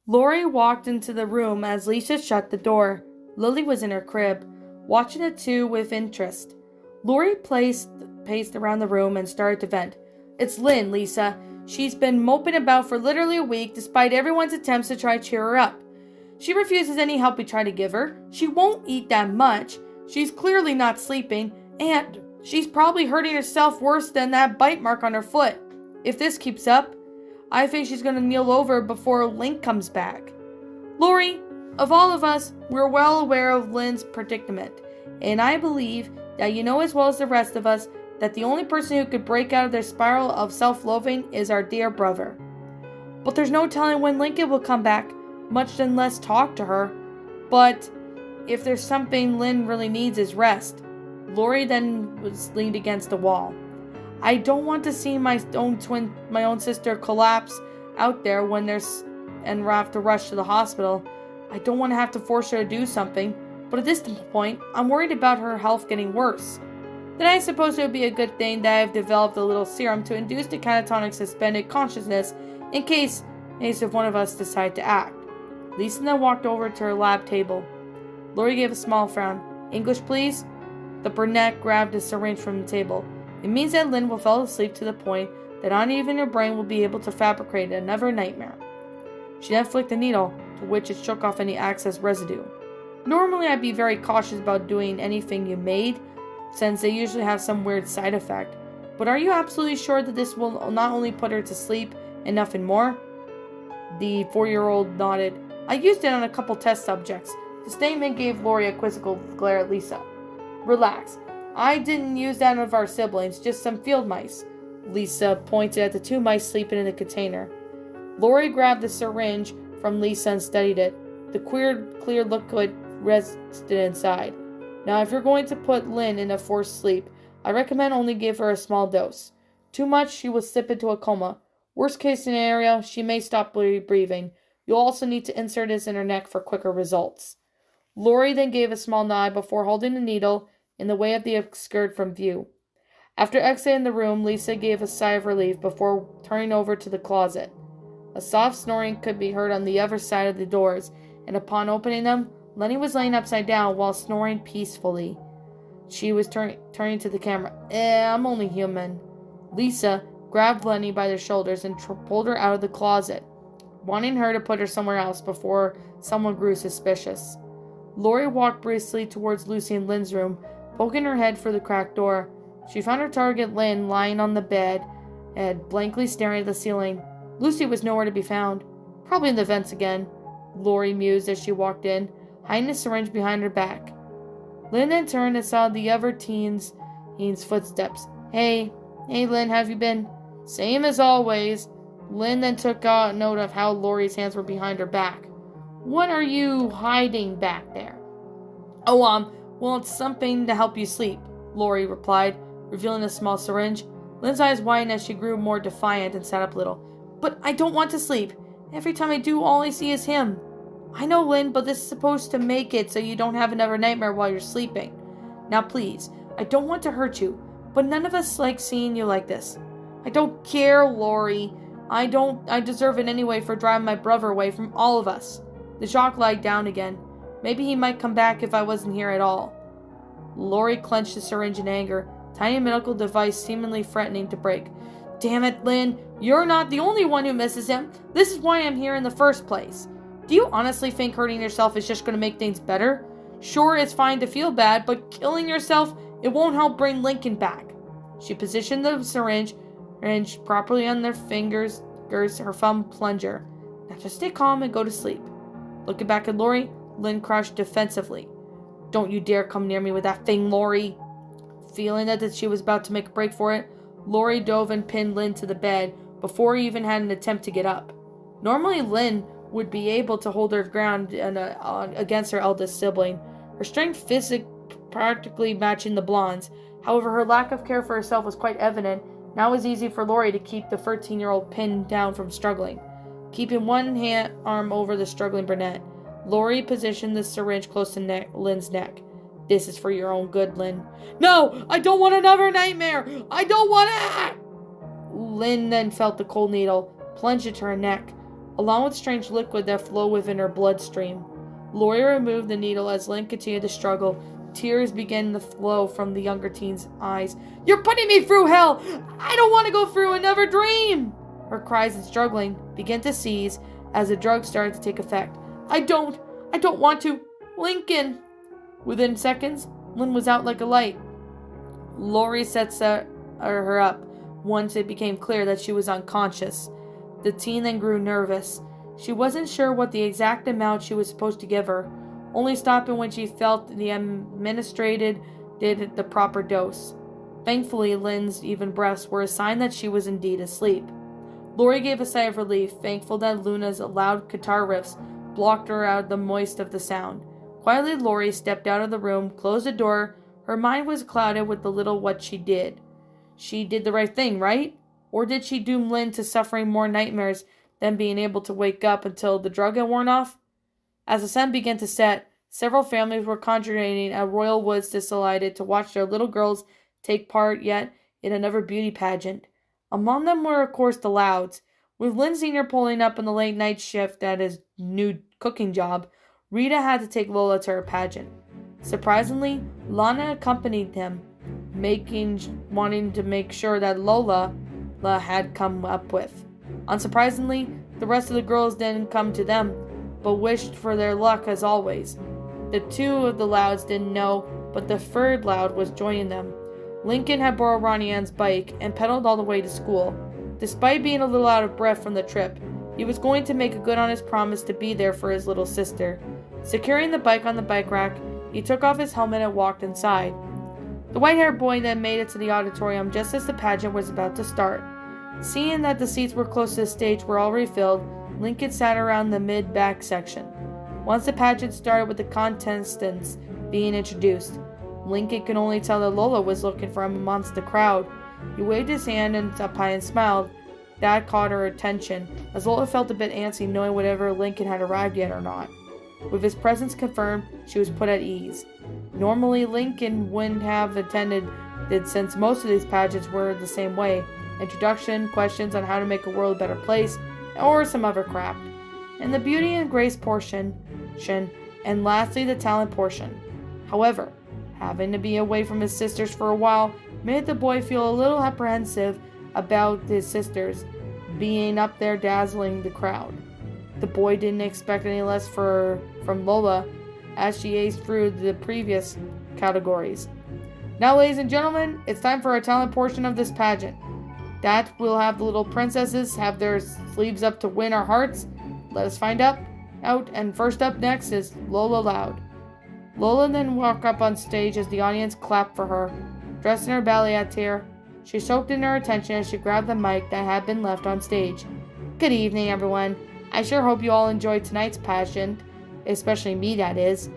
Lori walked into the room as Lisa shut the door. Lily was in her crib, watching the two with interest. Lori paced around the room and started to vent. It's Lynn, Lisa. She's been moping about for literally a week despite everyone's attempts to try to cheer her up. She refuses any help we try to give her. She won't eat that much. She's clearly not sleeping, and she's probably hurting herself worse than that bite mark on her foot. If this keeps up, I think she's going to kneel over before Link comes back. Lori, of all of us, we're well aware of Lynn's predicament, and I believe that you know as well as the rest of us that the only person who could break out of their spiral of self-loathing is our dear brother. But there's no telling when Lincoln will come back, much less talk to her. But if there's something Lynn really needs is rest. Lori then was leaned against the wall. I don't want to see my own sister collapse out there when and have to rush to the hospital. I don't want to have to force her to do something, but at this point, I'm worried about her health getting worse. Then I suppose it would be a good thing that I've developed a little serum to induce the catatonic suspended consciousness in case if one of us decide to act. Lisa then walked over to her lab table. Lori gave a small frown. English, please? The brunette grabbed a syringe from the table. It means that Lynn will fall asleep to the point that not even her brain will be able to fabricate another nightmare. She then flicked the needle, to which it shook off any excess residue. Normally I'd be very cautious about doing anything you made, since they usually have some weird side effect. But are you absolutely sure that this will not only put her to sleep and nothing more? The 4-year-old nodded. I used it on a couple test subjects. The statement gave Lori a quizzical glare at Lisa. Relax. I didn't use that of our siblings, just some field mice. Lisa pointed at the 2 mice sleeping in the container. Lori grabbed the syringe from Lisa and studied it. The clear liquid rested inside. Now, if you're going to put Lynn in a forced sleep, I recommend only give her a small dose. Too much, she will slip into a coma. Worst case scenario, she may stop breathing. You'll also need to insert this in her neck for quicker results. Lori then gave a small nod before holding the needle in the way of the skirt from view. After exiting the room, Lisa gave a sigh of relief before turning over to the closet. A soft snoring could be heard on the other side of the doors, and upon opening them, Lenny was laying upside down while snoring peacefully. She was turning to the camera. I'm only human. Lisa grabbed Lenny by the shoulders and pulled her out of the closet, wanting her to put her somewhere else before someone grew suspicious. Lori walked briskly towards Lucy and Lynn's room, poking her head through the cracked door. She found her target, Lynn, lying on the bed and blankly staring at the ceiling. Lucy was nowhere to be found. Probably in the vents again, Lori mused as she walked in, hiding the syringe behind her back. Lynn then turned and saw the other teen's footsteps. Hey, Lynn, have you been? Same as always. Lynn then took note of how Lori's hands were behind her back. What are you hiding back there? Well, it's something to help you sleep, Lori replied, revealing a small syringe. Lynn's eyes widened as she grew more defiant and sat up a little. But I don't want to sleep. Every time I do, all I see is him. I know, Lynn, but this is supposed to make it so you don't have another nightmare while you're sleeping. Now, please, I don't want to hurt you, but none of us like seeing you like this. I don't care, Lori. I deserve it anyway for driving my brother away from all of us. The shock lied down again. Maybe he might come back if I wasn't here at all. Lori clenched the syringe in anger, tiny medical device seemingly threatening to break. Damn it, Lynn. You're not the only one who misses him. This is why I'm here in the first place. Do you honestly think hurting yourself is just going to make things better? Sure, it's fine to feel bad, but killing yourself, it won't help bring Lincoln back. She positioned the syringe properly on their fingers, her thumb plunger. Now just stay calm and go to sleep. Looking back at Lori, Lynn crouched defensively. Don't you dare come near me with that thing, Lori. Feeling that she was about to make a break for it, Lori dove and pinned Lynn to the bed before he even had an attempt to get up. Normally, Lynn would be able to hold her ground against her eldest sibling, her strength practically matching the blonde's. However, her lack of care for herself was quite evident. Now it was easy for Lori to keep the 13-year-old pinned down from struggling. Keeping one arm over the struggling brunette, Lori positioned the syringe close to Lynn's neck. This is for your own good, Lynn. No! I don't want another nightmare! I don't want it! Lynn then felt the cold needle plunge into her neck. along with strange liquid that flowed within her bloodstream. Lori removed the needle as Lynn continued to struggle. Tears began to flow from the younger teen's eyes. "You're putting me through hell! I don't want to go through another dream!" Her cries and struggling began to cease as the drug started to take effect. I don't want to. Lincoln!" Within seconds, Lynn was out like a light. Lori set her up once it became clear that she was unconscious. The teen then grew nervous. She wasn't sure what the exact amount she was supposed to give her, only stopping when she felt the administrated did the proper dose. Thankfully, Lynn's even breaths were a sign that she was indeed asleep. Lori gave a sigh of relief, thankful that Luna's loud guitar riffs blocked her out the moist of the sound. Quietly, Lori stepped out of the room, closed the door. Her mind was clouded with the little what she did. She did the right thing, right? Or did she doom Lynn to suffering more nightmares than being able to wake up until the drug had worn off? As the sun began to set, several families were congregating at Royal Woods delighted to watch their little girls take part yet in another beauty pageant. Among them were, of course, the Louds. With Lynn Sr. pulling up in the late night shift at his new cooking job, Rita had to take Lola to her pageant. Surprisingly, Lana accompanied him, wanting to make sure that Lola had come up with. Unsurprisingly, the rest of the girls didn't come to them, but wished for their luck as always. The two of the Louds didn't know, but the third Loud was joining them. Lincoln had borrowed Ronnie Ann's bike and pedaled all the way to school. Despite being a little out of breath from the trip, he was going to make good on his promise to be there for his little sister. Securing the bike on the bike rack, he took off his helmet and walked inside. The white-haired boy then made it to the auditorium just as the pageant was about to start. Seeing that the seats were close to the stage were already filled, Lincoln sat around the mid-back section. Once the pageant started with the contestants being introduced, Lincoln could only tell that Lola was looking for him amongst the crowd. He waved his hand up high and smiled. That caught her attention, as Lola felt a bit antsy knowing whether Lincoln had arrived yet or not. With his presence confirmed, she was put at ease. Normally, Lincoln wouldn't have attended since most of these pageants were the same way. Introduction, questions on how to make a world a better place, or some other crap. And the beauty and grace portion, and lastly the talent portion. However, having to be away from his sisters for a while made the boy feel a little apprehensive about his sisters being up there dazzling the crowd. The boy didn't expect any less from Lola as she aced through the previous categories. Now, ladies and gentlemen, it's time for our talent portion of this pageant. That will have the little princesses have their sleeves up to win our hearts. Let us find out. And first up next is Lola Loud. Lola then walked up on stage as the audience clapped for her. Dressed in her ballet attire, she soaked in her attention as she grabbed the mic that had been left on stage. Good evening, everyone. I sure hope you all enjoyed tonight's pageant, especially me, that is.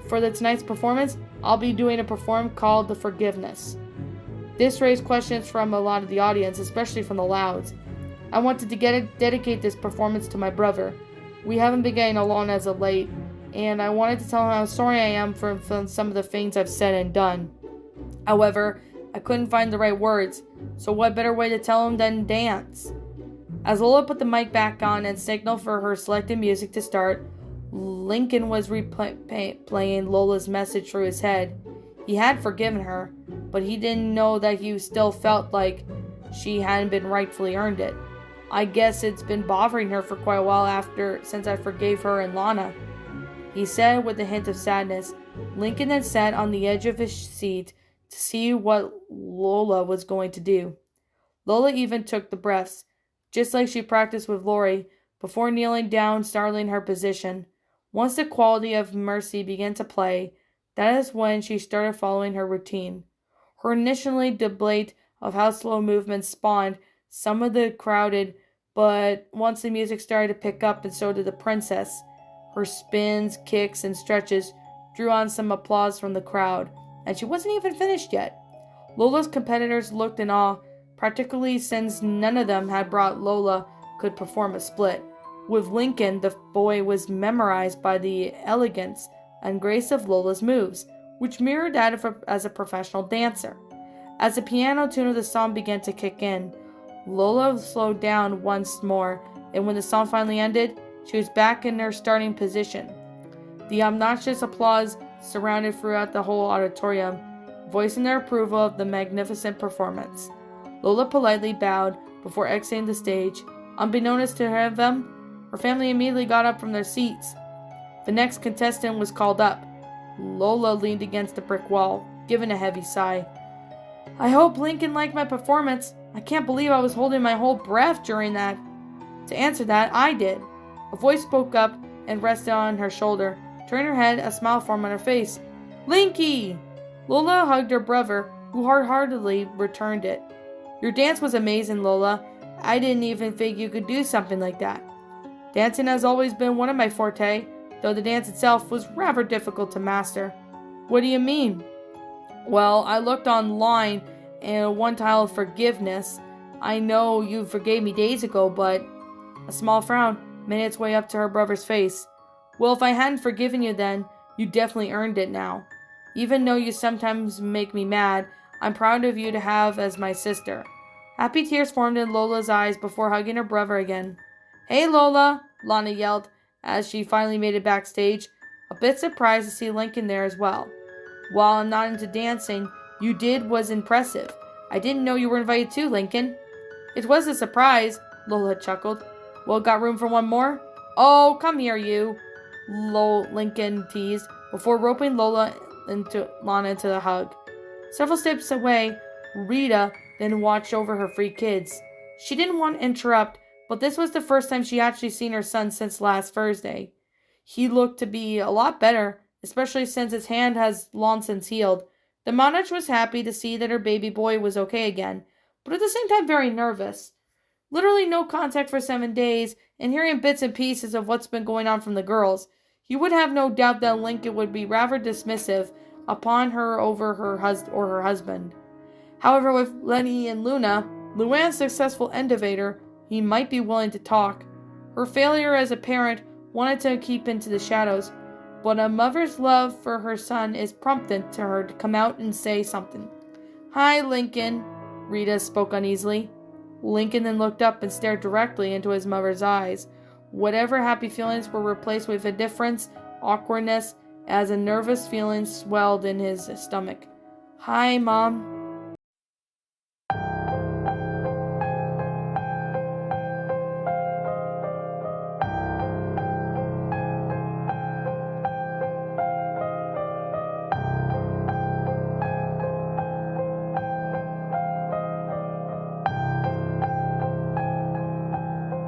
For tonight's performance, I'll be doing a perform called The Forgiveness. This raised questions from a lot of the audience, especially from the Louds. I wanted to dedicate this performance to my brother. We haven't been getting along as of late, and I wanted to tell him how sorry I am for some of the things I've said and done. However, I couldn't find the right words, so what better way to tell him than dance? As Lola put the mic back on and signaled for her selected music to start, Lincoln was replaying Lola's message through his head. He had forgiven her, but he didn't know that he still felt like she hadn't been rightfully earned it. I guess it's been bothering her for quite a while since I forgave her and Lana, he said with a hint of sadness. Lincoln then sat on the edge of his seat to see what Lola was going to do. Lola even took the breaths, just like she practiced with Lori, before kneeling down, startling her position. Once the quality of mercy began to play, that is when she started following her routine. Her initially debate of how slow movements spawned some of the crowded, but once the music started to pick up and so did the princess, her spins, kicks, and stretches drew on some applause from the crowd, and she wasn't even finished yet. Lola's competitors looked in awe, particularly since none of them had brought Lola could perform a split. With Lincoln, the boy was memorized by the elegance and grace of Lola's moves, which mirrored that as a professional dancer. As the piano tune of the song began to kick in, Lola slowed down once more and when the song finally ended, she was back in her starting position. The obnoxious applause surrounded throughout the whole auditorium, voicing their approval of the magnificent performance. Lola politely bowed before exiting the stage. Unbeknownst to them, her family immediately got up from their seats. The next contestant was called up. Lola leaned against the brick wall, giving a heavy sigh. I hope Lincoln liked my performance. I can't believe I was holding my whole breath during that. To answer that, I did. A voice spoke up and rested on her shoulder. Turning her head, a smile formed on her face. Linky! Lola hugged her brother, who hard-heartedly returned it. Your dance was amazing, Lola. I didn't even think you could do something like that. Dancing has always been one of my forte, though the dance itself was rather difficult to master. What do you mean? Well, I looked online and one tile of forgiveness. I know you forgave me days ago, but... A small frown made its way up to her brother's face. Well, if I hadn't forgiven you then, you definitely earned it now. Even though you sometimes make me mad, I'm proud of you to have as my sister. Happy tears formed in Lola's eyes before hugging her brother again. Hey, Lola, Lana yelled as she finally made it backstage, a bit surprised to see Lincoln there as well. While I'm not into dancing, you did was impressive. I didn't know you were invited too, Lincoln. It was a surprise, Lola chuckled. Well, got room for one more? Oh, come here, you, Lincoln teased, before roping Lana into the hug. Several steps away, Rita then watched over her three kids. She didn't want to interrupt, but this was the first time she actually seen her son since last Thursday. He looked to be a lot better, especially since his hand has long since healed. The monarch was happy to see that her baby boy was okay again, but at the same time very nervous. Literally no contact for 7 days, and hearing bits and pieces of what's been going on from the girls, you would have no doubt that Lincoln would be rather dismissive upon her over her husband. However, with Lenny and Luna, Luann's successful innovator, he might be willing to talk. Her failure as a parent wanted to keep into the shadows, but a mother's love for her son is prompting to her to come out and say something. Hi, Lincoln, Rita spoke uneasily. Lincoln then looked up and stared directly into his mother's eyes. Whatever happy feelings were replaced with indifference, awkwardness, as a nervous feeling swelled in his stomach. Hi, Mom.